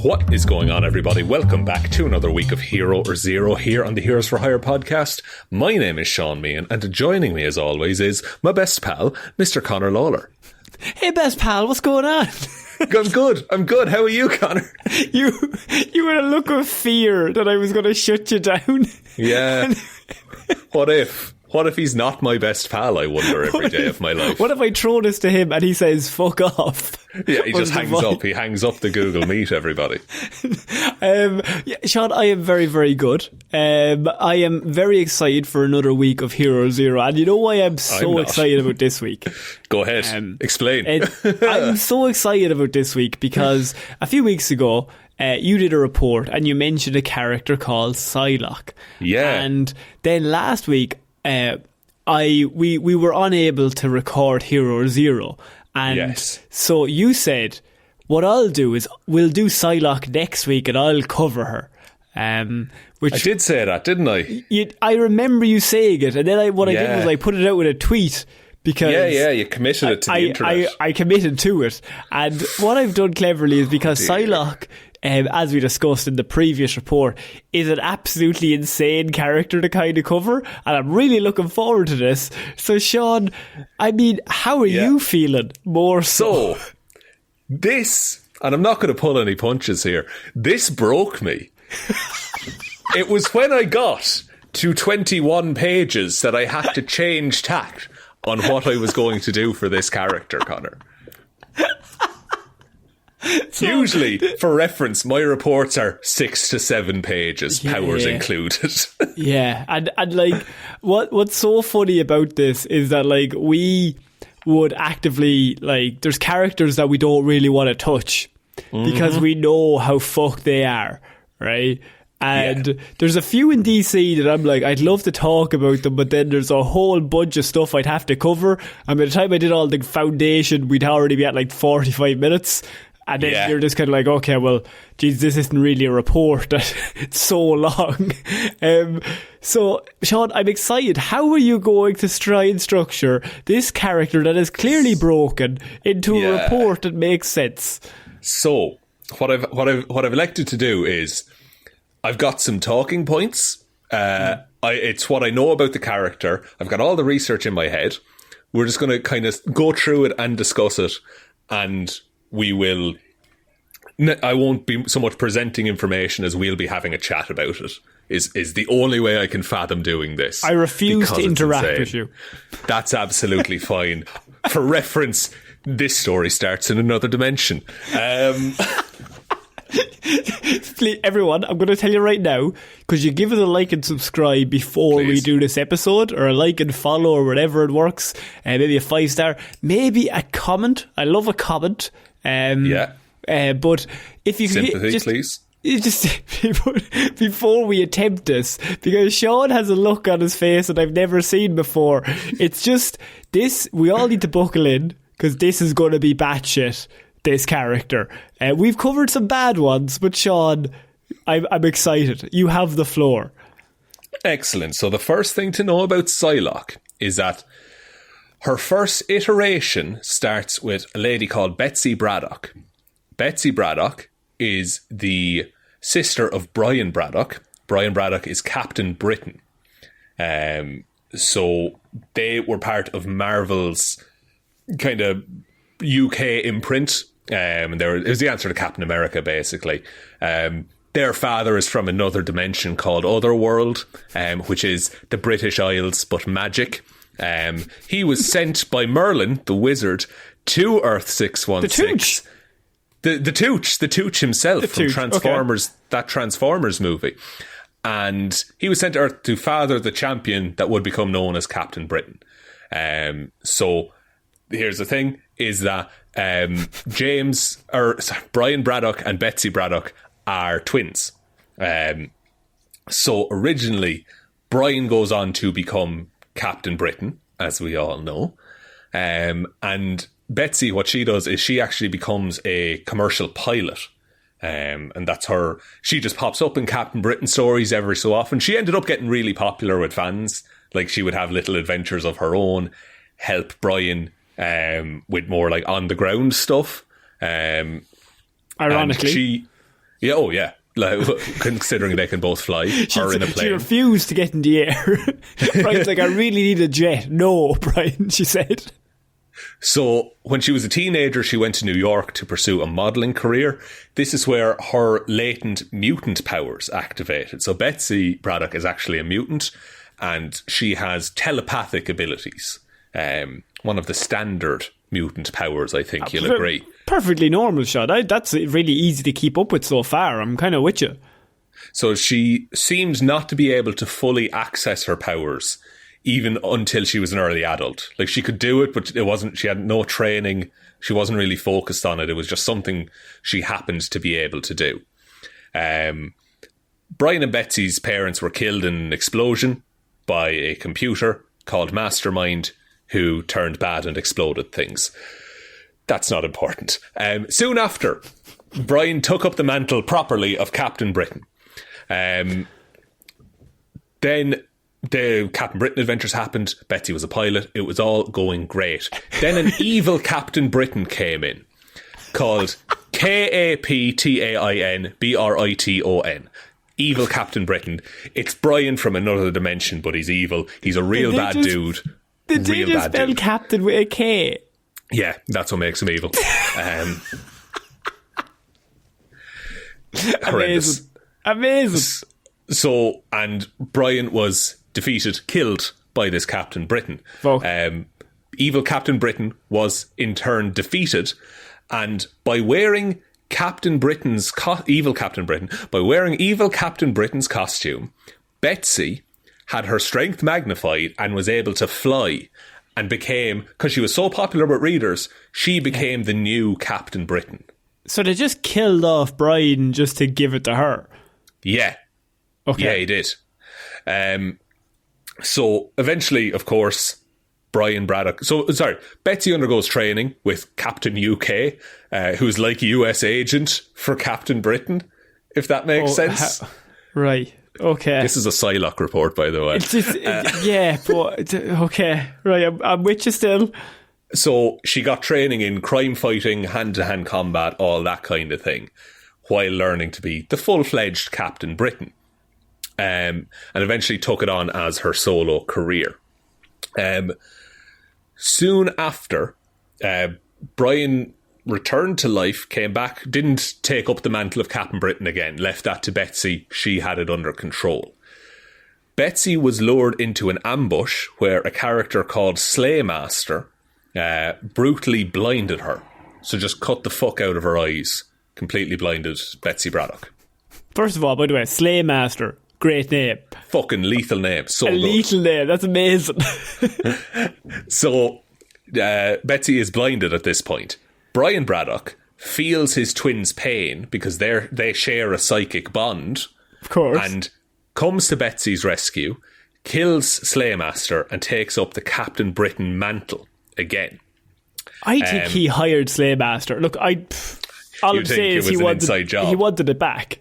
What is going on, everybody? Welcome back to another week of Hero or Zero here on the Heroes for Hire podcast. My name is Sean Meehan, and joining me as always is my best pal, Mr. Ciara Lawler. Hey, best pal, what's going on? I'm good. How are you, Connor? You had a look of fear that I was going to shut you down. Yeah. What if he's not my best pal, I wonder, every day of my life? What if I throw this to him and he says, fuck off? Yeah, he just hangs up. He hangs up the Google Meet, everybody. Sean, I am very, very good. I am very excited for another week of Hero Zero. And you know why I'm so excited about this week? Go ahead. Explain. I'm so excited about this week because a few weeks ago, you did a report and you mentioned a character called Psylocke. Yeah. And then last week, we were unable to record Hero Zero, and so you said, what I'll do is we'll do Psylocke next week and I'll cover her. Which I did say that, didn't I? I remember you saying it, and then I did was I put it out with a tweet. Because you committed it to the internet. I committed to it, and what I've done cleverly is because Psylocke, as we discussed in the previous report, is an absolutely insane character to kind of cover, and I'm really looking forward to this. So Sean, I mean, how are you feeling more so? This, and I'm not going to pull any punches here, this broke me. It was when I got to 21 pages that I had to change tact on what I was going to do for this character, Connor. Usually, for reference, my reports are 6 to 7 pages, powers included. Yeah, and like, what's so funny about this is that, like, we would actively, like, there's characters that we don't really want to touch because we know how fucked they are, right? And there's a few in DC that I'm like, I'd love to talk about them, but then there's a whole bunch of stuff I'd have to cover. And by the time I did all the foundation, we'd already be at like 45 minutes. And then you're just kind of like, okay, well, geez, this isn't really a report. It's so long. So, Sean, I'm excited. How are you going to try and structure this character that is clearly broken into a report that makes sense? So, what I've elected to do is, I've got some talking points. It's what I know about the character. I've got all the research in my head. We're just going to kind of go through it and discuss it. And I won't be so much presenting information as we'll be having a chat about it. Is the only way I can fathom doing this. I refuse to interact with you. That's absolutely fine. For reference, this story starts in another dimension. Please, everyone, I'm going to tell you right now, because you give it a like and subscribe before we do this episode, or a like and follow, or whatever it works, maybe a 5-star, maybe a comment. I love a comment. But if you sympathy, please. Just before we attempt this, because Sean has a look on his face that I've never seen before. It's just this. We all need to buckle in because this is going to be batshit. This character. We've covered some bad ones, but Sean, I'm excited. You have the floor. Excellent. So the first thing to know about Psylocke is that her first iteration starts with a lady called Betsy Braddock. Betsy Braddock is the sister of Brian Braddock. Brian Braddock is Captain Britain. So they were part of Marvel's kind of UK imprint. And it was the answer to Captain America, basically. Their father is from another dimension called Otherworld, which is the British Isles, but magic. He was sent by Merlin, the wizard, to Earth 616. The Tooch himself from Transformers, that Transformers movie. And he was sent to Earth to father the champion that would become known as Captain Britain. So here's the thing, is that Brian Braddock and Betsy Braddock are twins. So originally, Brian goes on to become Captain Britain, as we all know. And Betsy, what she does is she actually becomes a commercial pilot. And that's her. She just pops up in Captain Britain stories every so often. She ended up getting really popular with fans. Like, she would have little adventures of her own, help Brian with more like on the ground stuff. Ironically, Yeah, oh yeah. Like, considering they can both fly or in a plane. She refused to get in the air. Brian's like, I really need a jet. No, Brian, she said. So when she was a teenager, she went to New York to pursue a modelling career. This is where her latent mutant powers activated. So Betsy Braddock is actually a mutant, and she has telepathic abilities. One of the standard mutant powers, I think you'll agree. Perfectly normal shot. That's really easy to keep up with so far. I'm kind of with you. So she seemed not to be able to fully access her powers even until she was an early adult. Like, she could do it, but it wasn't. She had no training. She wasn't really focused on it. It was just something she happened to be able to do. Brian and Betsy's parents were killed in an explosion by a computer called Mastermind, who turned bad and exploded things. That's not important. Soon after, Brian took up the mantle properly of Captain Britain. Then the Captain Britain adventures happened. Betsy was a pilot. It was all going great. Then an evil Captain Britain came in called Kaptainbriton. Evil Captain Britain. It's Brian from another dimension, but he's evil. He's a real bad dude. Did they just spell Captain with a K? Yeah, that's what makes him evil. Horrendous. Amazing. So, and Brian was defeated, killed by this Captain Britain. Evil Captain Britain was in turn defeated, and by wearing evil Captain Britain's costume, Betsy had her strength magnified and was able to fly, and became, because she was so popular with readers, she became the new Captain Britain. So they just killed off Brian just to give it to her? Yeah. Okay. Yeah, he did. So eventually, of course, Betsy undergoes training with Captain UK, who's like a US agent for Captain Britain, if that makes sense. Right. Okay. This is a Psylocke report, by the way. It's just, yeah, but okay. Right, I'm with you still. So she got training in crime fighting, hand-to-hand combat, all that kind of thing, while learning to be the full-fledged Captain Britain. And eventually took it on as her solo career. Soon after, Brian returned to life, came back, didn't take up the mantle of Captain Britain again, left that to Betsy. She had it under control. Betsy was lured into an ambush where a character called Slaymaster brutally blinded her. So just cut the fuck out of her eyes. Completely blinded Betsy Braddock. First of all, by the way, Slaymaster, great name. Fucking lethal name. So a good. Lethal name, that's amazing. So Betsy is blinded at this point. Brian Braddock feels his twin's pain because they share a psychic bond. Of course. And comes to Betsy's rescue, kills Slaymaster, and takes up the Captain Britain mantle again. I think he hired Slaymaster. Look, all I'm saying is he wanted it back.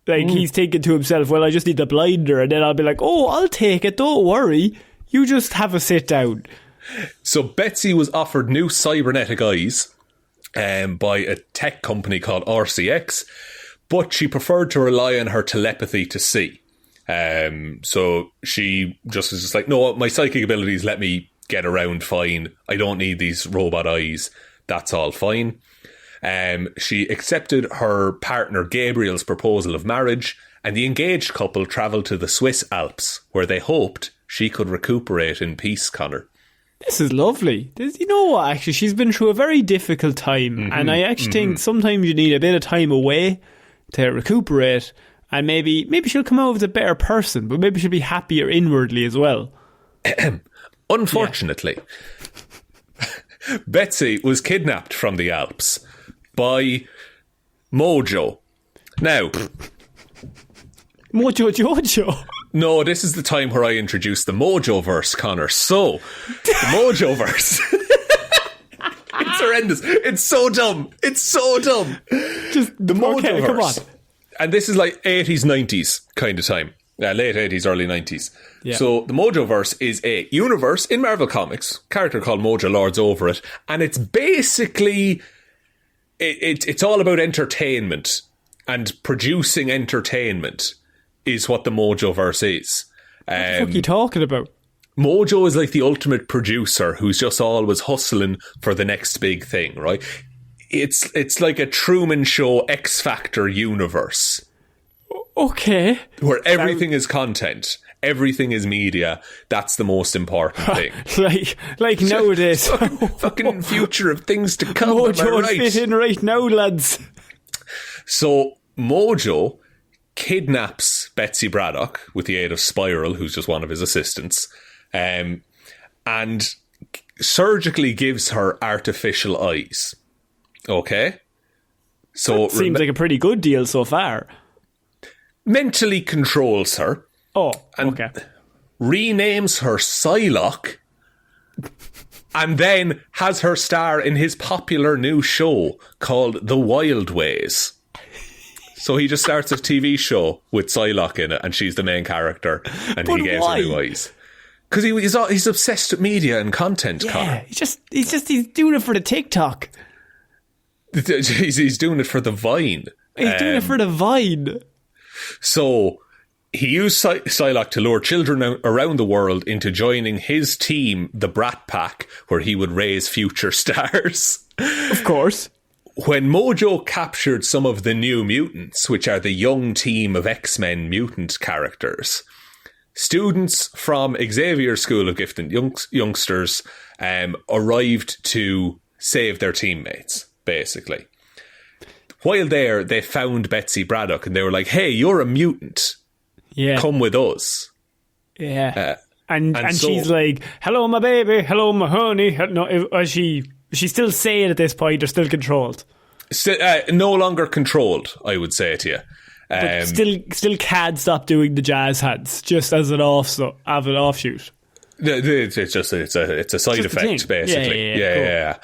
Like, he's thinking to himself, well, I just need the blinder, and then I'll be like, oh, I'll take it, don't worry. You just have a sit down. So Betsy was offered new cybernetic eyes by a tech company called RCX, but she preferred to rely on her telepathy to see. So she just was just like, no, my psychic abilities let me get around fine. I don't need these robot eyes. That's all fine. She accepted her partner Gabriel's proposal of marriage, and the engaged couple travelled to the Swiss Alps, where they hoped she could recuperate in peace, Connor. This is lovely. You know what, actually, she's been through a very difficult time, and I actually think sometimes you need a bit of time away to recuperate, and maybe she'll come out as a better person, but maybe she'll be happier inwardly as well. Unfortunately, Betsy was kidnapped from the Alps by Mojo. Now, Mojo Jojo? No, this is the time where I introduced the Mojo-verse, Connor. So, the Mojo-verse. It's horrendous. It's so dumb. Just the Mojo-verse. Okay, come on. And this is like 80s, 90s kind of time. Late 80s, early 90s. Yeah. So, the Mojo-verse is a universe in Marvel Comics. Character called Mojo lords over it. And it's basically... It's all about entertainment. and producing entertainment is what the Mojoverse is. What the fuck are you talking about? Mojo is like the ultimate producer who's just always hustling for the next big thing, right? It's like a Truman Show X Factor universe. Okay. Where everything is content. Everything is media. That's the most important thing. like nowadays. Fucking future of things to come. Mojo right? fit in right now, lads. So Mojo kidnaps Betsy Braddock with the aid of Spiral, who's just one of his assistants, and surgically gives her artificial eyes. Okay? So that seems like a pretty good deal so far. Mentally controls her. Oh, okay. Renames her Psylocke. And then has her star in his popular new show called The Wild Ways. So he just starts a TV show with Psylocke in it, and she's the main character, and he gives her new eyes. Because he's obsessed with media and content, Connor. He's doing it for the TikTok. He's doing it for the Vine. He's doing it for the Vine. So he used Psylocke to lure children around the world into joining his team, the Brat Pack, where he would raise future stars. Of course. When Mojo captured some of the New Mutants, which are the young team of X-Men mutant characters, students from Xavier's School of Gifted Youngsters arrived to save their teammates, basically. While there, they found Betsy Braddock and they were like, hey, you're a mutant. Yeah. Come with us. Yeah. And so, she's like, hello, my baby. Hello, my honey. No, she's still saying at this point, they're still controlled. No longer controlled, I would say to you. But still can't stop doing the jazz hands, just as an offshoot. It's a side effect, basically. Yeah.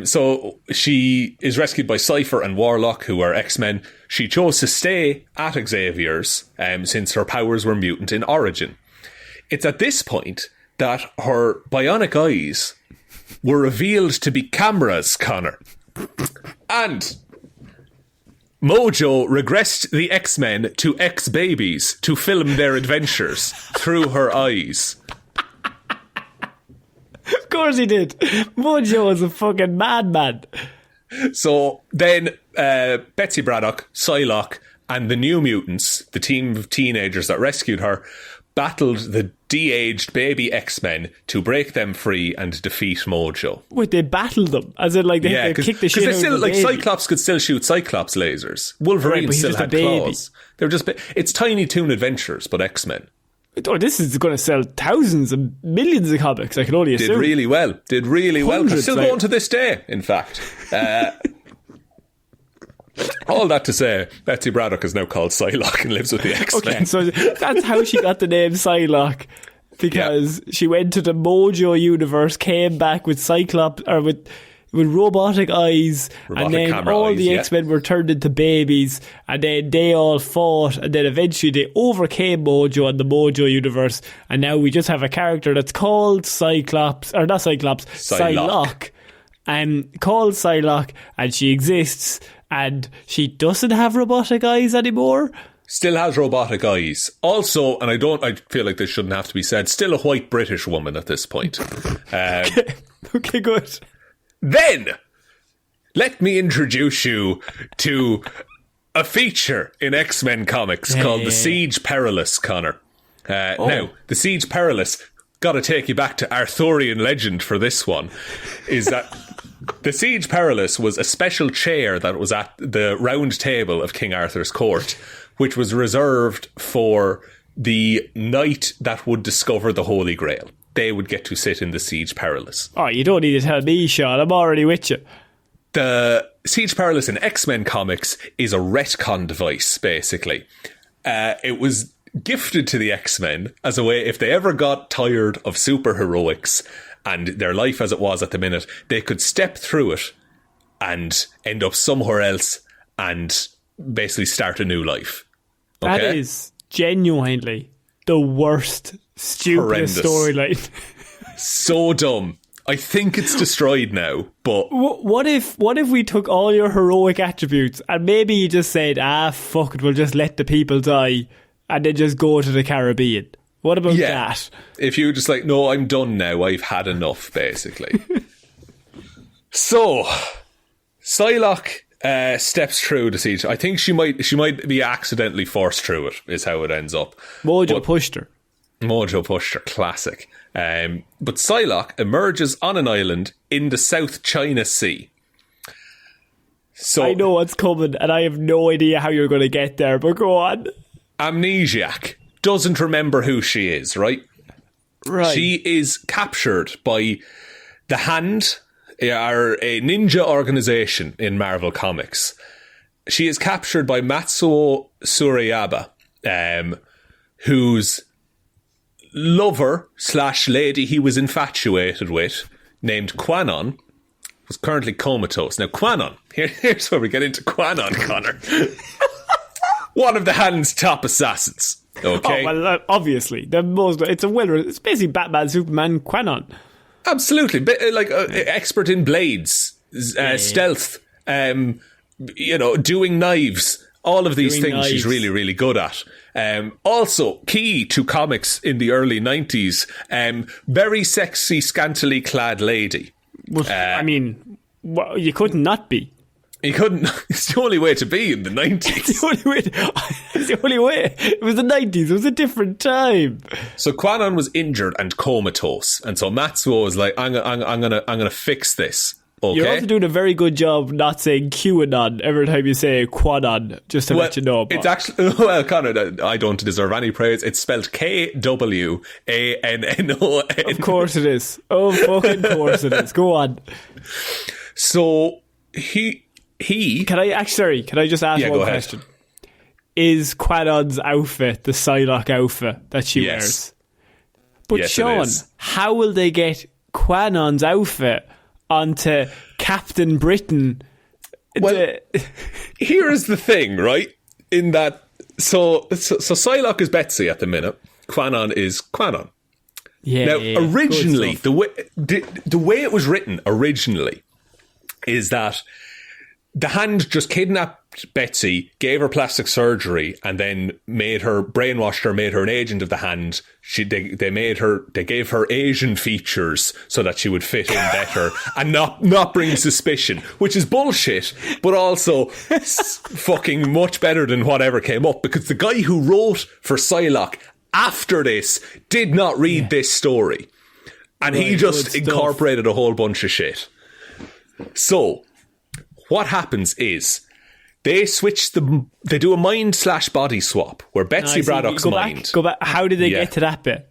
So she is rescued by Cypher and Warlock, who are X-Men. She chose to stay at Xavier's since her powers were mutant in origin. It's at this point that her bionic eyes were revealed to be cameras, Connor. And Mojo regressed the X-Men to X-Babies to film their adventures through her eyes. Of course he did. Mojo is a fucking madman. So then Betsy Braddock, Psylocke, and the New Mutants, the team of teenagers that rescued her, battled the de-aged baby X-Men to break them free and defeat Mojo. Wait, they battled them? As in, like, they kicked the shit out of the baby? Cyclops could still shoot Cyclops lasers. Wolverine still had claws. They're just... It's Tiny Toon Adventures, but X-Men. Oh, this is going to sell thousands and millions of comics, I can only assume. Did really well. Hundreds, Still going to this day, in fact. All that to say, Betsy Braddock is now called Psylocke and lives with the X-Men. Okay, so that's how she got the name Psylocke, because she went to the Mojo universe, came back with Cyclops, or with robotic eyes, and then all the X-Men were turned into babies, and then they all fought, and then eventually they overcame Mojo and the Mojo universe, and now we just have a character that's called Psylocke, and called Psylocke, and she exists, and she doesn't have robotic eyes anymore. Still has robotic eyes. Also, and I feel like this shouldn't have to be said, still a white British woman at this point. Okay, good. Then, let me introduce you to a feature in X-Men comics called The Siege Perilous, Connor. Now, The Siege Perilous, gotta take you back to Arthurian legend for this one, is that The Siege Perilous was a special chair that was at the round table of King Arthur's court, which was reserved for the knight that would discover the Holy Grail. They would get to sit in the Siege Perilous. Oh, you don't need to tell me, Sean. I'm already with you. The Siege Perilous in X-Men comics is a retcon device, basically. It was gifted to the X-Men as a way, if they ever got tired of superheroics and their life as it was at the minute, they could step through it and end up somewhere else and basically start a new life. Okay? That is genuinely the worst, stupidest storyline. So dumb. I think it's destroyed now, but... What if we took all your heroic attributes and maybe you just said, fuck it, we'll just let the people die and then just go to the Caribbean? What about that? If you were just like, no, I'm done now, I've had enough, basically. So, Psylocke steps through the siege. I think she might be accidentally forced through it, is how it ends up. Mojo pushed her, classic. But Psylocke emerges on an island in the South China Sea. So I know what's coming, and I have no idea how you're going to get there, but go on. Amnesiac. Doesn't remember who she is, right? Right. She is captured by the Hand, a ninja organization in Marvel Comics. She is captured by Matsuo Surayaba, whose lover / lady he was infatuated with, named Quanon, was currently comatose. Now, Quanon, here's where we get into Quanon, Connor. One of the Hand's top assassins. Okay. Oh, well, obviously. It's basically Batman, Superman, Quanon. Absolutely. Expert in blades, stealth, doing knives. All of these things she's really, really good at. Also, key to comics in the early 90s, very sexy, scantily clad lady. I mean, you couldn't not be. You couldn't. It's the only way to be in the 90s. It's the only way. It was the 90s. It was a different time. So Quanon was injured and comatose, and so Matsuo was like, "I'm gonna fix this." Okay. You're also doing a very good job not saying QAnon every time you say Quanon, just to let you know. It's actually, Connor, I don't deserve any praise. It's spelled KWANNON. Of course it is. Oh, fucking course it is. Go on. So he. Can I just ask one question? Is Quanon's outfit the Psylocke outfit that she wears? But yes, Sean, how will they get Quanon's outfit onto Captain Britain? Well, here is the thing, right? In that, so Psylocke is Betsy at the minute. Quanon is Quanon. Yeah. Now, originally, the way it was written originally is that the Hand just kidnapped Betsy, gave her plastic surgery, and then brainwashed her, made her an agent of the Hand. They gave her Asian features so that she would fit in better and not bring suspicion, which is bullshit, but also fucking much better than whatever came up, because the guy who wrote for Psylocke after this did not read this story, and he just incorporated a whole bunch of shit. So what happens is they do a mind / body swap where Betsy Braddock's mind. Go back. How did they get to that bit?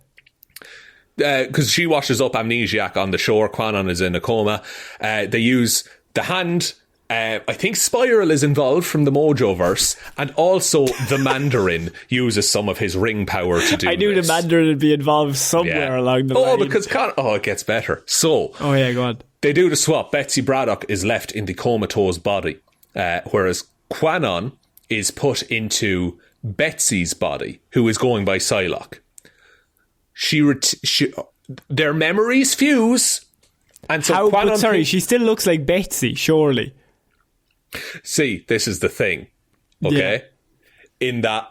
Because she washes up Amnesiac on the shore. Quanon is in a coma. They use the Hand. I think Spiral is involved from the Mojo-verse, and also the Mandarin uses some of his ring power to do. I knew the Mandarin would be involved somewhere along the line. Oh, because it gets better. So, go on. They do the swap. Betsy Braddock is left in the comatose body, whereas Quanon is put into Betsy's body, who is going by Psylocke. Their memories fuse, and so she still looks like Betsy, surely. See, this is the thing, okay? Yeah. In that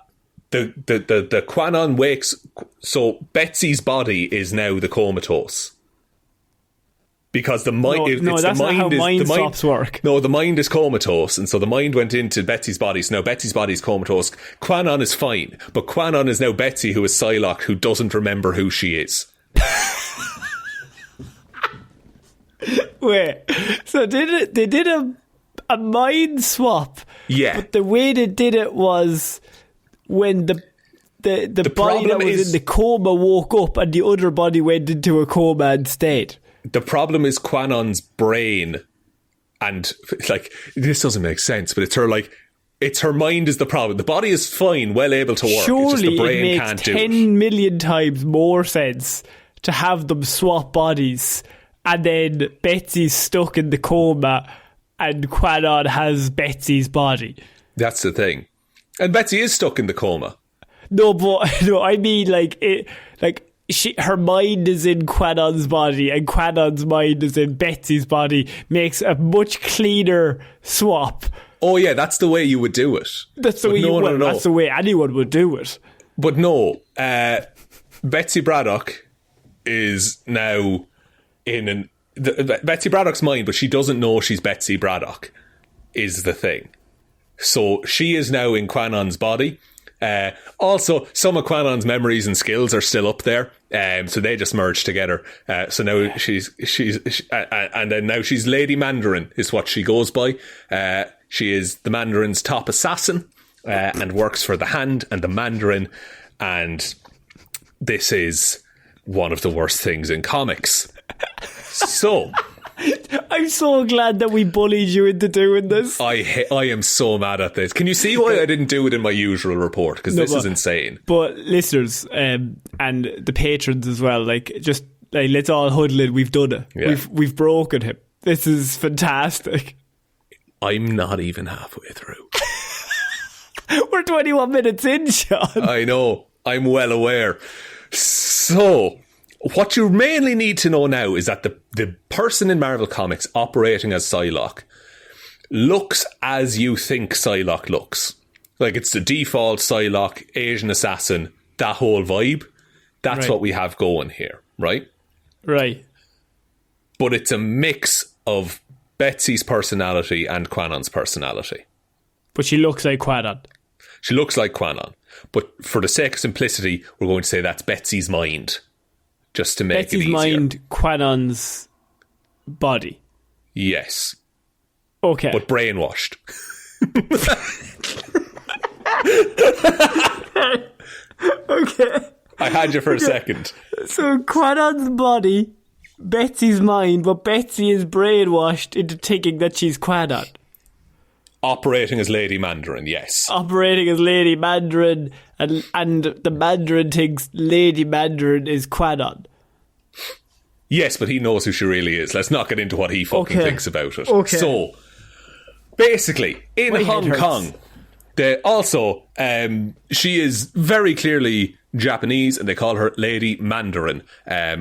the Quanon wakes, so Betsy's body is now the comatose. Because the mind, that's not how mind swaps work. No, the mind is comatose, and so the mind went into Betsy's body. So now Betsy's body is comatose. Quanon is fine, but Quanon is now Betsy, who is Psylocke, who doesn't remember who she is. Wait, so they did a mind swap? Yeah, but the way they did it was when the body that was in the coma woke up, and the other body went into a coma instead. The problem is Quanon's brain, and this doesn't make sense, but it's her mind is the problem. The body is fine, well able to work. Surely it's just the brain it can't makes do it. 10 million times more sense to have them swap bodies, and then Betsy's stuck in the coma, and Quanon has Betsy's body. That's the thing, and Betsy is stuck in the coma. No, I mean her mind is in Quanon's body and Quanon's mind is in Betsy's body, makes a much cleaner swap. Oh yeah, that's the way you would do it. That's the way that's the way anyone would do it. But no, Betsy Braddock is now in Betsy Braddock's mind, but she doesn't know she's Betsy Braddock, is the thing. So she is now in Quanon's body. Also, some of Quanon's memories and skills are still up there, so they just merged together. So now she's and then now she's Lady Mandarin is what she goes by. She is the Mandarin's top assassin and works for the Hand and the Mandarin. And this is one of the worst things in comics. So I'm so glad that we bullied you into doing this. I am so mad at this. Can you see why I didn't do it in my usual report? Because this is insane. But listeners and the patrons as well, just let's all huddle in. We've done it. Yeah. We've broken him. This is fantastic. I'm not even halfway through. We're 21 minutes in, Sean. I know. I'm well aware. So what you mainly need to know now is that the person in Marvel Comics operating as Psylocke looks as you think Psylocke looks. Like, it's the default Psylocke, Asian assassin, that whole vibe. That's what we have going here, right? Right. But it's a mix of Betsy's personality and Quanon's personality. But she looks like Quanon. She looks like Quanon. But for the sake of simplicity, we're going to say that's Betsy's mind. Just to make Betsy's it easier. mind, Quanon's body. Yes. Okay. But brainwashed. Okay. I had you for a second. So Quanon's body, Betsy's mind, but Betsy is brainwashed into thinking that she's Quanon. Operating as Lady Mandarin, yes. Operating as Lady Mandarin, and the Mandarin thinks Lady Mandarin is Quanon. Yes, but he knows who she really is. Let's not get into what he fucking thinks about it. Okay. So, basically, in Hong Kong, she is very clearly Japanese, and they call her Lady Mandarin,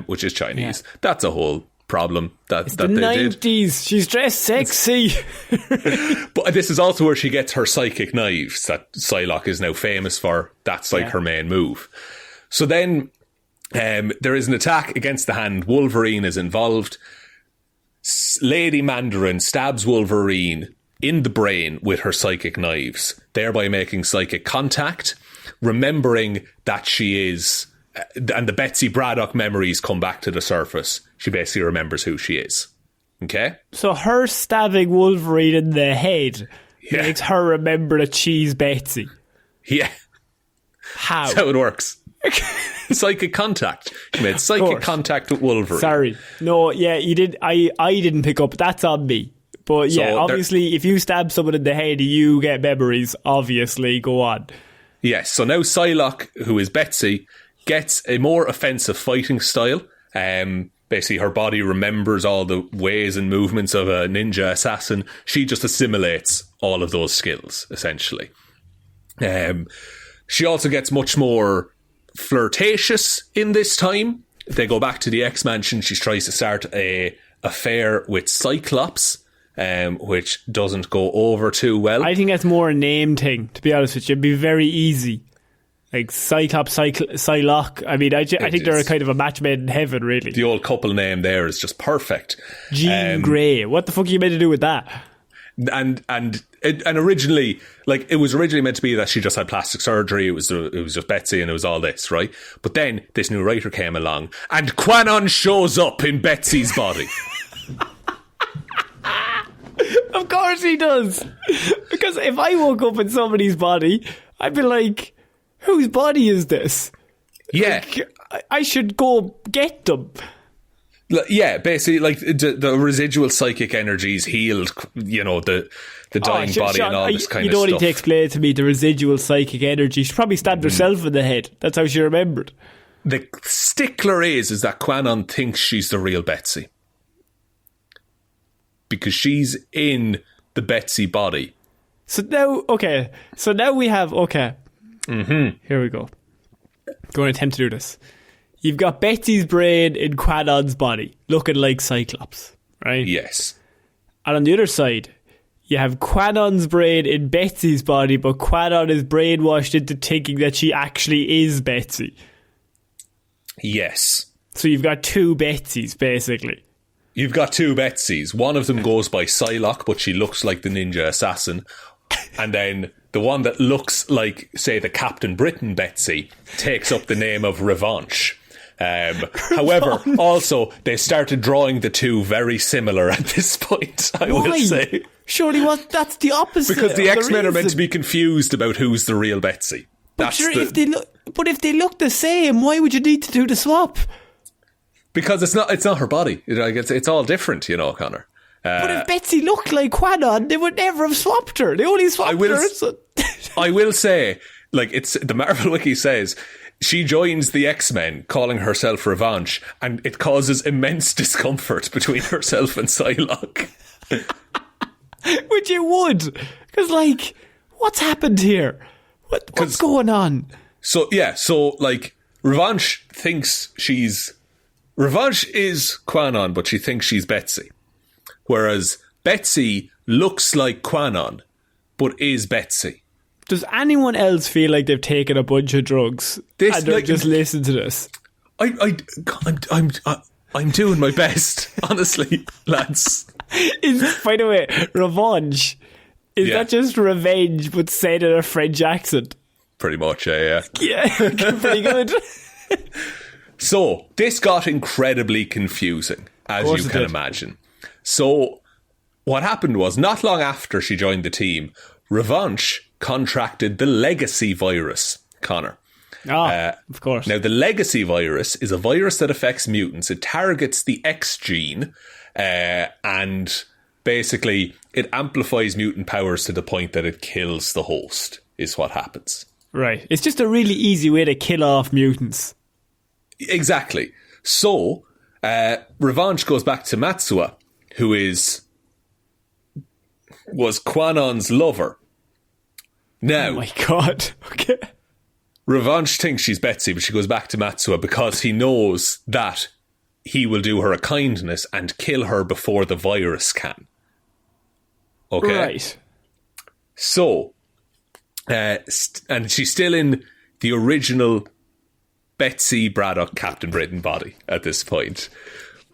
which is Chinese. Yeah. That's a whole problem that the they 90s. did. She's dressed sexy. But this is also where she gets her psychic knives that Psylocke is now famous for. That's her main move. So then there is an attack against the Hand. Wolverine is involved. Lady Mandarin stabs Wolverine in the brain with her psychic knives, thereby making psychic contact, remembering that she is... and the Betsy Braddock memories come back to the surface. She basically remembers who she is. Okay? So her stabbing Wolverine in the head makes her remember that she's Betsy. Yeah. How? That's how it works. Psychic contact. She made psychic contact with Wolverine. Sorry. No, yeah, you did. I didn't pick up. That's on me. But yeah, obviously, if you stab someone in the head, you get memories. Obviously, go on. Yes, so now Psylocke, who is Betsy, gets a more offensive fighting style. Basically, her body remembers all the ways and movements of a ninja assassin. She just assimilates all of those skills, essentially. She also gets much more flirtatious in this time. They go back to the X-Mansion. She tries to start a affair with Cyclops, which doesn't go over too well. I think that's more a name thing, to be honest with you. It'd be very easy. Like Cyclops, Psylocke. I mean, I think they're a kind of a match made in heaven, really. The old couple name there is just perfect. Jean Grey. What the fuck are you meant to do with that? And originally, like, it was originally meant to be that she just had plastic surgery. It was just Betsy, and it was all this, right? But then this new writer came along, and Quanon shows up in Betsy's body. Of course he does. Because if I woke up in somebody's body, I'd be like, whose body is this? Yeah. Like, I should go get them. Yeah, basically, like, the residual psychic energies healed, the dying body, Sean, and all this kind of stuff. You don't need to explain to me the residual psychic energy. She probably stabbed herself in the head. That's how she remembered. The stickler is that Quanon thinks she's the real Betsy. Because she's in the Betsy body. So now we have... Okay. Mm-hmm. Here we go. Going to attempt to do this. you've got Betsy's brain in Quanon's body, looking like Cyclops, right? Yes. And on the other side, you have Quanon's brain in Betsy's body, but Quanon is brainwashed into thinking that she actually is Betsy. Yes. So you've got two Betsys, basically. You've got two Betsys. One of them goes by Psylocke, but she looks like the ninja assassin. And then the one that looks like, say, the Captain Britain Betsy takes up the name of Revanche. However, also, they started drawing the two very similar at this point, I will say. Surely that's the opposite. Because the X-Men are meant to be confused about who's the real Betsy. But if they look the same, why would you need to do the swap? Because it's not her body. It's all different, Connor. But if Betsy looked like Quanon, they would never have swapped her. They only swapped her. So. I will say, it's the Marvel Wiki says, she joins the X-Men, calling herself Revanche, and it causes immense discomfort between herself and Psylocke. Which it would. Because, what's happened here? What's going on? So, Revanche thinks Revanche is Quanon, but she thinks she's Betsy. Whereas Betsy looks like Quanon, but is Betsy. Does anyone else feel like they've taken a bunch of drugs and they're just listening to this? I'm doing my best, honestly, lads. By the way, revenge, is that just revenge but said in a French accent? Pretty much, yeah. Yeah, pretty good. So, this got incredibly confusing, as you can imagine. So, what happened was, not long after she joined the team, Revanche contracted the legacy virus, Connor. Of course. Now, the legacy virus is a virus that affects mutants. It targets the X gene, and basically it amplifies mutant powers to the point that it kills the host, is what happens. Right. It's just a really easy way to kill off mutants. Exactly. So, Revanche goes back to Matsua, who was Quanon's lover. Now, oh my God. Okay. Revanche thinks she's Betsy, but she goes back to Matsua because he knows that he will do her a kindness and kill her before the virus can. Okay? Right. So, and she's still in the original Betsy Braddock Captain Britain body at this point.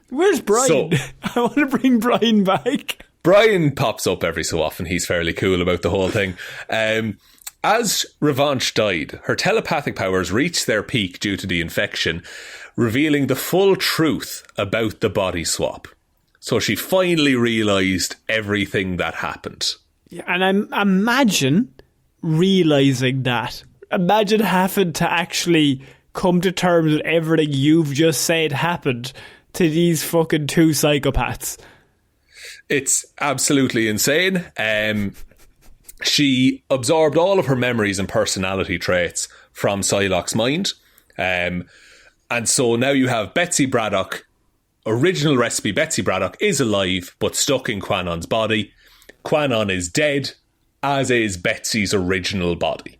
Where's Brian? So, I want to bring Brian back. Brian pops up every so often. He's fairly cool about the whole thing. As Revanche died, her telepathic powers reached their peak due to the infection, revealing the full truth about the body swap. So she finally realised everything that happened. Yeah, and imagine realising that. Imagine having to actually come to terms with everything you've just said happened to these fucking two psychopaths. It's absolutely insane. She absorbed all of her memories and personality traits from Psylocke's mind. And so now you have Betsy Braddock. Original recipe, Betsy Braddock is alive, but stuck in Quanon's body. Quanon is dead, as is Betsy's original body.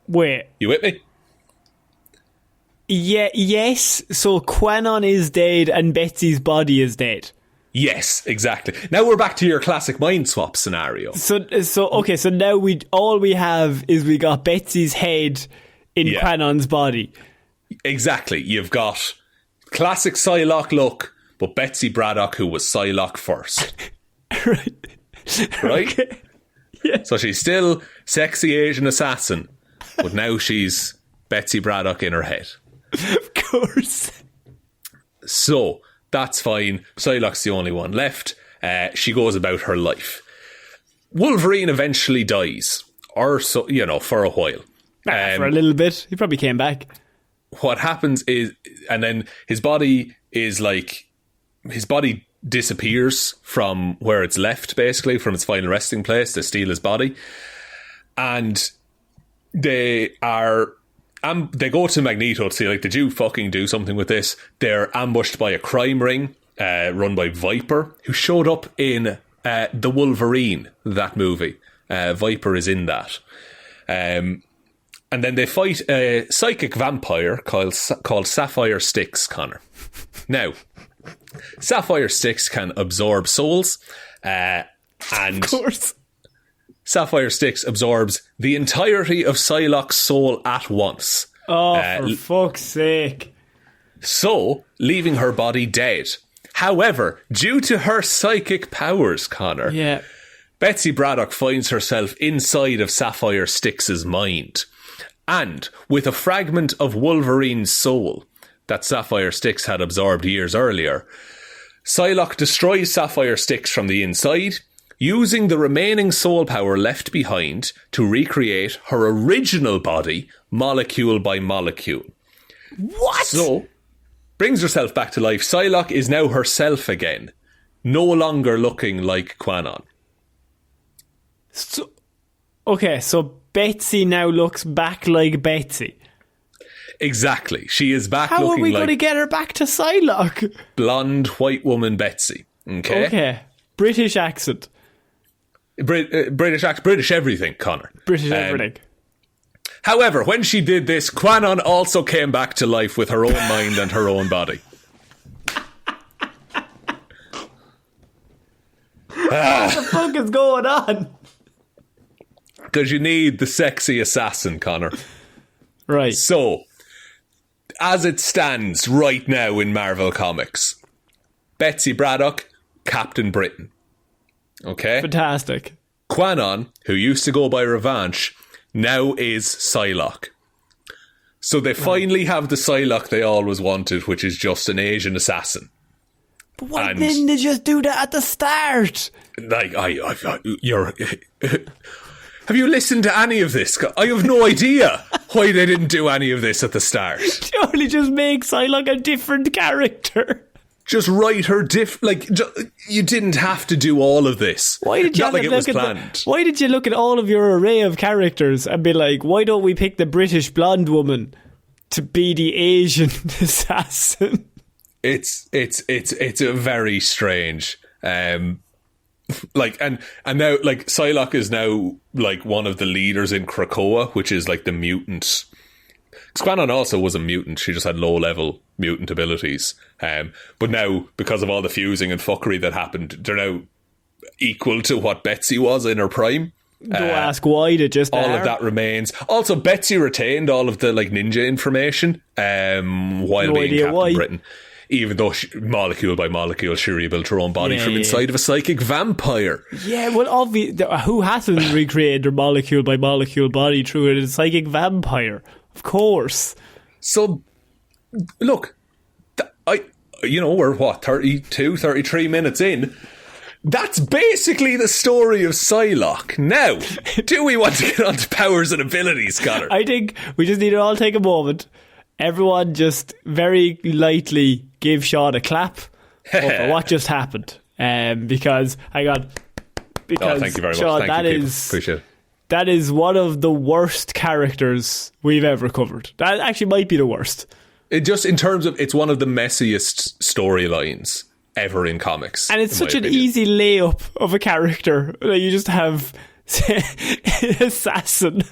Wait. You with me? Yeah, yes. So Quanon is dead and Betsy's body is dead. Yes, exactly. Now we're back to your classic mind swap scenario. So okay, so now all we have is we got Betsy's head in Quanon's body. Exactly. You've got classic Psylocke look, but Betsy Braddock, who was Psylocke first. Right? Okay. Yeah. So she's still sexy Asian assassin, but now she's Betsy Braddock in her head. Of course. So that's fine. Psylocke's the only one left. She goes about her life. Wolverine eventually dies, or so, for a while. For a little bit. He probably came back. What happens is, and then his body disappears from where it's left, basically, from its final resting place. They steal his body. And they go to Magneto to say, did you fucking do something with this? They're ambushed by a crime ring run by Viper, who showed up in The Wolverine, that movie. Viper is in that. And And then they fight a psychic vampire called Sapphire Styx, Connor. Now, Sapphire Styx can absorb souls, and of course. Sapphire Styx absorbs the entirety of Psylocke's soul at once. Oh, for fuck's sake. So, leaving her body dead. However, due to her psychic powers, Connor, Betsy Braddock finds herself inside of Sapphire Styx's mind. And with a fragment of Wolverine's soul that Sapphire Styx had absorbed years earlier, Psylocke destroys Sapphire Styx from the inside, using the remaining soul power left behind to recreate her original body, molecule by molecule. What? So, brings herself back to life. Psylocke is now herself again, no longer looking like Quanon. So Betsy now looks back like Betsy. Exactly. She is back How looking like... are we going to get her back to Psylocke? Blonde, white woman Betsy. Okay. British accent. British everything, Connor. British everything. However, when she did this, Quanon also came back to life with her own mind and her own body. What the fuck is going on? Because you need the sexy assassin, Connor. Right. So, as it stands right now in Marvel Comics, Betsy Braddock, Captain Britain. Okay? Fantastic. Quanon, who used to go by Revanche, now is Psylocke. So they finally have the Psylocke they always wanted, which is just an Asian assassin. But why didn't they just do that at the start? Like, have you listened to any of this? I have no idea why they didn't do any of this at the start. Surely just make Psylocke a different character. Just write her you didn't have to do all of this. Why did you Not like it was planned. Why did you look at all of your array of characters and be like, why don't we pick the British blonde woman to be the Asian assassin? It's a very strange. And now Psylocke is now like one of the leaders in Krakoa, which is like the mutant. Quanon also was a mutant. She just had low level mutant abilities. But now, because of all the fusing and fuckery that happened, they're now equal to what Betsy was in her prime. Don't ask why, they just all are. of that remains. Also, Betsy retained all of the like ninja information while being Captain Britain. Even though molecule by molecule she rebuilt her own body from inside of a psychic vampire. Yeah, well, who hasn't recreated their molecule by molecule body through a psychic vampire? Of course. So, look, we're 32, 33 minutes in. That's basically the story of Psylocke. Now, do we want to get on to powers and abilities, Connor? I think we just need to all take a moment. Everyone just very lightly give Sean a clap for what just happened. Because thank you very Sean, much. Appreciate it. That is one of the worst characters we've ever covered. That actually might be the worst. It just in terms of, it's one of the messiest storylines ever in comics. And it's such an easy layup of a character. You just have assassin.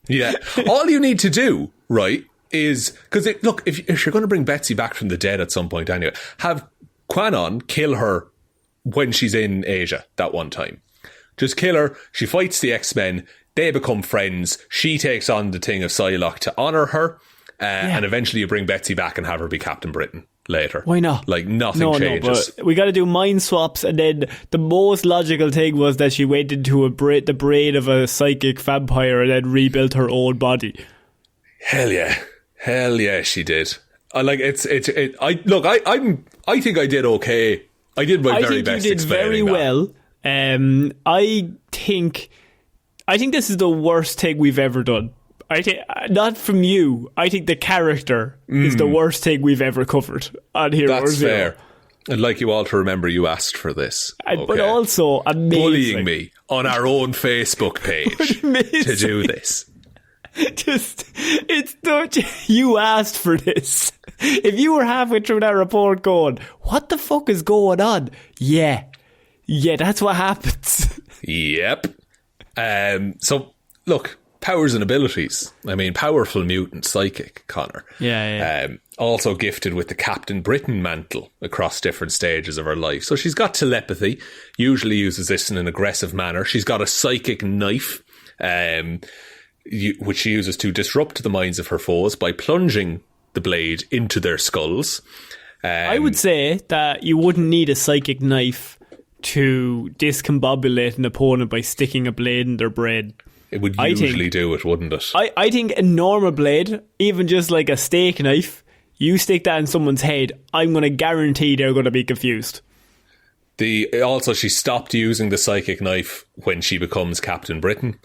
Yeah. All you need to do, right, is, because if you're going to bring Betsy back from the dead at some point anyway, have Quanon kill her when she's in Asia that one time. Just kill her. She fights the X-Men. They become friends. She takes on the thing of Psylocke to honour her. And eventually you bring Betsy back and have her be Captain Britain later. Why not? Like, nothing changes. But we got to do mind swaps, and then the most logical thing was that she went into the brain of a psychic vampire and then rebuilt her own body. Hell yeah, she did. I think I did okay. I did my very best. You did very well. I think this is the worst thing we've ever done. I think not from you. I think the character is the worst thing we've ever covered on Hero That's Zero. fair. I'd like you all to remember you asked for this. Okay? But also amazing. Bullying me on our own Facebook page to do this. You asked for this. If you were halfway through that report going, what the fuck is going on? Yeah, that's what happens. Yep. So, look, powers and abilities. I mean, powerful mutant psychic, Connor. Yeah. Also gifted with the Captain Britain mantle across different stages of her life. So she's got telepathy, usually uses this in an aggressive manner. She's got a psychic knife, which she uses to disrupt the minds of her foes by plunging the blade into their skulls. I would say that you wouldn't need a psychic knife to discombobulate an opponent by sticking a blade in their brain. It would usually do it, wouldn't it? I think a normal blade, even just like a steak knife, you stick that in someone's head, I'm going to guarantee they're going to be confused. Also, she stopped using the psychic knife when she becomes Captain Britain,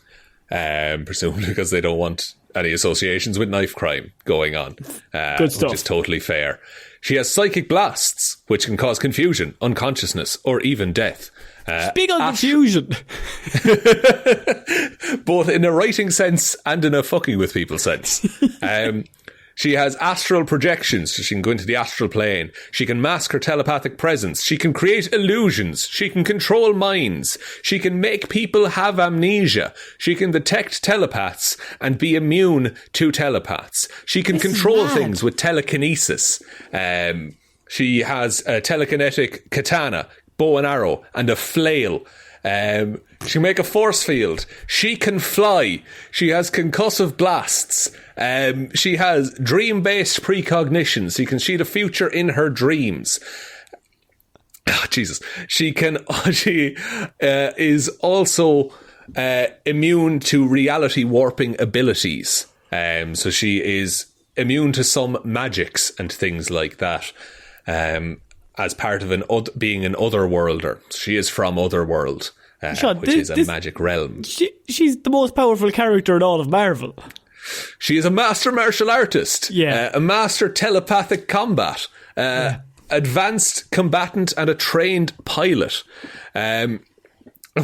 presumably because they don't want any associations with knife crime going on. Good stuff. Which is totally fair. She has psychic blasts, which can cause confusion, unconsciousness, or even death. Big on confusion. Both in a writing sense and in a fucking with people sense. She has astral projections, so she can go into the astral plane. She can mask her telepathic presence. She can create illusions. She can control minds. She can make people have amnesia. She can detect telepaths and be immune to telepaths. She can control things with telekinesis. She has a telekinetic katana, bow and arrow, and a flail. She can make a force field. She can fly. She has concussive blasts. She has dream-based precognition, so you can see the future in her dreams. Oh, Jesus. She is also immune to reality warping abilities. So she is immune to some magics and things like that. As part of being an otherworlder. She is from Otherworld, which is a magic realm. She's the most powerful character in all of Marvel. She is a master martial artist, yeah. A master telepathic combat, advanced combatant, and a trained pilot.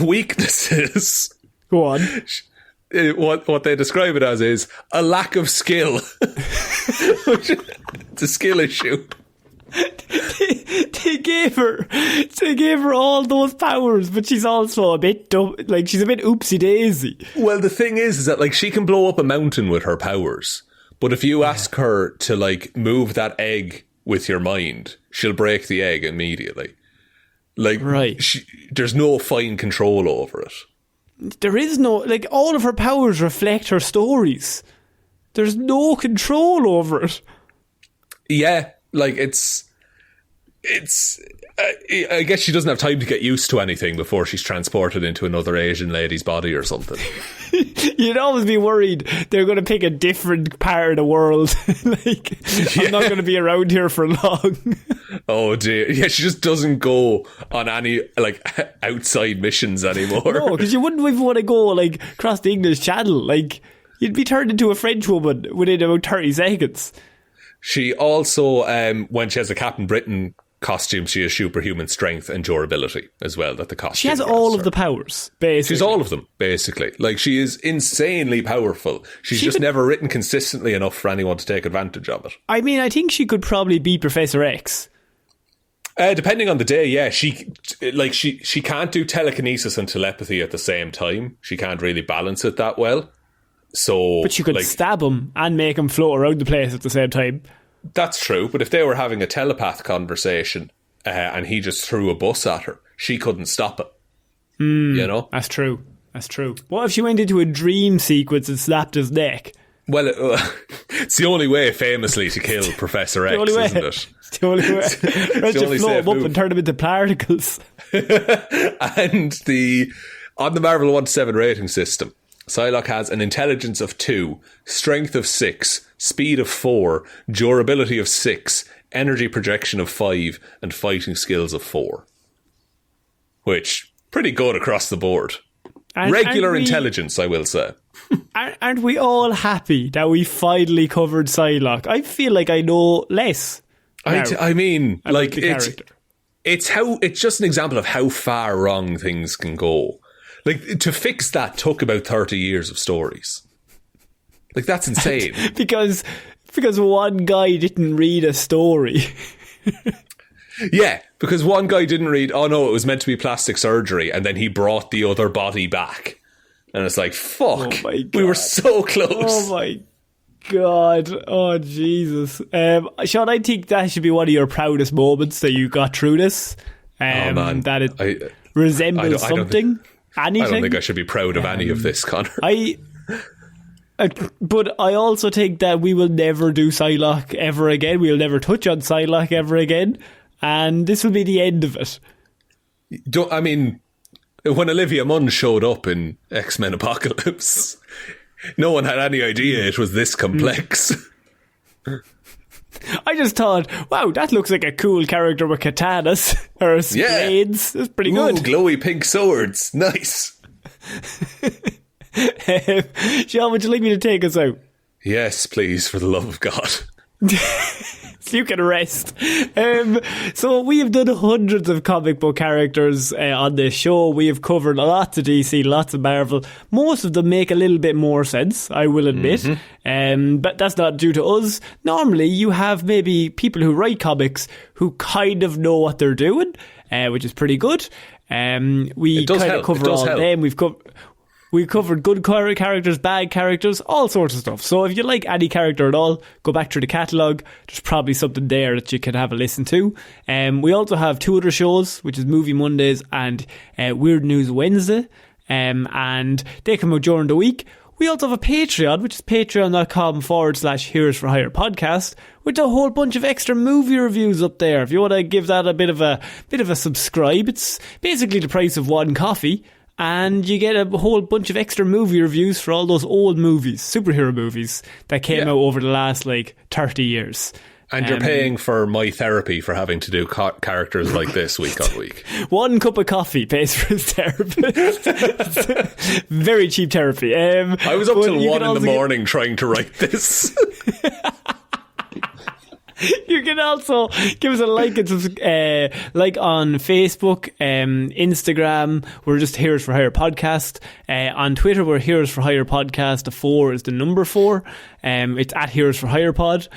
Weaknesses. Go on. What they describe it as is a lack of skill. It's a skill issue. They gave her all those powers, but she's also a bit dumb. Like, she's a bit oopsie daisy. Well, the thing is that, like, she can blow up a mountain with her powers, but if you ask her to, like, move that egg with your mind, she'll break the egg immediately. Like, right. There's no fine control over it. There is no, like, all of her powers reflect her stories. There's no control over it. Yeah. Like, I guess she doesn't have time to get used to anything before she's transported into another Asian lady's body or something. You'd always be worried they're going to pick a different part of the world. Like, I'm not going to be around here for long. Oh dear. Yeah, she just doesn't go on any, like, outside missions anymore. No, because you wouldn't even want to go, like, across the English Channel. Like, you'd be turned into a French woman within about 30 seconds. She also, when she has a Captain Britain costume, she has superhuman strength and durability as well. That the costume. She has all of the powers, basically. She's all of them, basically. Like, she is insanely powerful. She's just never written consistently enough for anyone to take advantage of it. I mean, I think she could probably beat Professor X. Depending on the day, yeah. She can't do telekinesis and telepathy at the same time. She can't really balance it that well. So, but you could stab him and make him float around the place at the same time. That's true, but if they were having a telepath conversation and he just threw a bus at her, she couldn't stop it. You know? That's true. What if she went into a dream sequence and snapped his neck? Well, it's the only way, famously, to kill Professor X, isn't it? It's the only way. Let's just float him up and turn him into particles. And on the Marvel 1-7 rating system, Psylocke has an intelligence of 2, strength of 6, speed of 4, durability of 6, energy projection of 5, and fighting skills of 4. Which, pretty good across the board. Regular intelligence, I will say. Aren't we all happy that we finally covered Psylocke? I feel like I know less. I mean, like, it's just an example of how far wrong things can go. Like, to fix that took about 30 years of stories. Like, that's insane. because one guy didn't read a story. Yeah, because one guy didn't read, oh no, it was meant to be plastic surgery, and then he brought the other body back. And it's like, fuck, Oh my we were God. so close. Oh my God. Oh Jesus. Sean, I think that should be one of your proudest moments that you got through this. Man. That it I resembles something. Anything. don't think I should be proud of any of this, Connor. But I also think that we will never do Psylocke ever again. We'll never touch on Psylocke ever again. And this will be the end of it. I mean, when Olivia Munn showed up in X-Men Apocalypse, no one had any idea it was this complex. I just thought, wow, that looks like a cool character with katanas or blades. That's pretty good. Glowy pink swords. Nice. Sean, would you like me to take us out? Yes, please, for the love of God. So you can rest. So we have done hundreds of comic book characters on this show. We have covered lots of DC, lots of Marvel. Most of them make a little bit more sense, I will admit. But that's not due to us. Normally you have maybe people who write comics who kind of know what they're doing, which is pretty good. We kind of cover all them. We've covered good characters, bad characters, all sorts of stuff. So if you like any character at all, go back through the catalogue. There's probably something there that you can have a listen to. We also have 2 other shows, which is Movie Mondays and Weird News Wednesday. And they come out during the week. We also have a Patreon, which is patreon.com/Heroes for Hire podcast, with a whole bunch of extra movie reviews up there. If you want to give that a bit of a subscribe, it's basically the price of one coffee. And you get a whole bunch of extra movie reviews for all those old movies, superhero movies, that came out over the last, 30 years. And you're paying for my therapy for having to do characters like this week on week. One cup of coffee pays for his therapist. Very cheap therapy. I was up till 1 in the morning trying to write this. You can also give us a like and like on Facebook, Instagram. We're just Heroes for Hire podcast. On Twitter, we're Heroes for Hire podcast. The 4 is the number 4. It's at Heroes for Hire pod.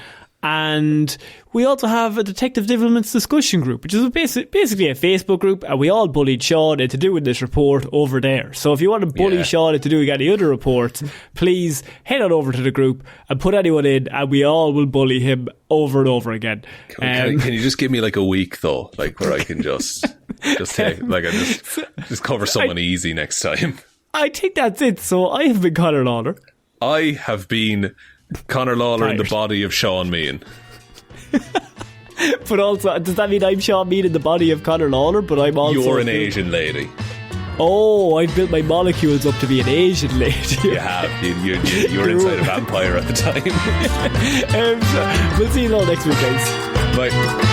And we also have a Detective Divilment's discussion group, which is basically a Facebook group, and we all bullied Sean into doing this report over there. So if you want to bully Sean into doing any other reports, please head on over to the group and put anyone in, and we all will bully him over and over again. Can you just give me a week though, where I can just take just cover someone easy next time? I think that's it. So I have been Connor Lawler. I have been Connor Lawler in the body of Sean Meehan. But also, does that mean I'm Sean Meehan in the body of Connor Lawler? But I'm also... You're an Asian lady. Oh, I've built my molecules up to be an Asian lady. You have. You were inside a vampire at the time. We'll see you all next week, guys. Bye.